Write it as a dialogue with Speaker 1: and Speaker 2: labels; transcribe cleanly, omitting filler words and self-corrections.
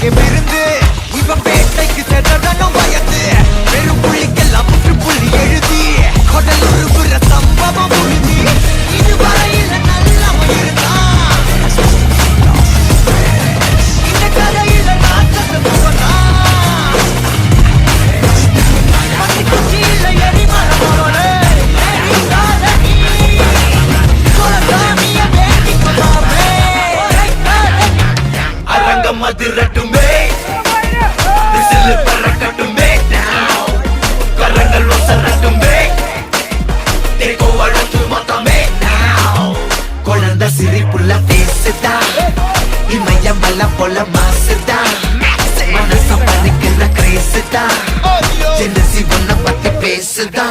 Speaker 1: விருந்து இவன் வேட்டைக்கு சென்றதனும் பயந்து வெறும் புள்ளிக்கெல்லாம் முற்றுப்புள்ளி எழுதி கொடல் உருவுற சம்பவம் உறுதி இதுவரையில நல்லவன் இருந்தான் இந்த கதையில நாட்டத்தை போனா பத்தி குச்சியில எரிமரம் போலே எரிகாத நீ கொலசாமிய வேண்டி கொள்ளாமே அரங்கம் அதிரட்டுமே விசிலு பறக்கட்டுமே now கரங்கள் ஒசரட்டுமே தேக்கோ அழுத்து மொத்தமே now குழந்தை சிரிப்புள்ள பேசுதா இமயமலை போல மாசுதா மனச பறிக்கிற கிரேசுதா ஜெனசி ஒன்ன பத்தி பேசுதா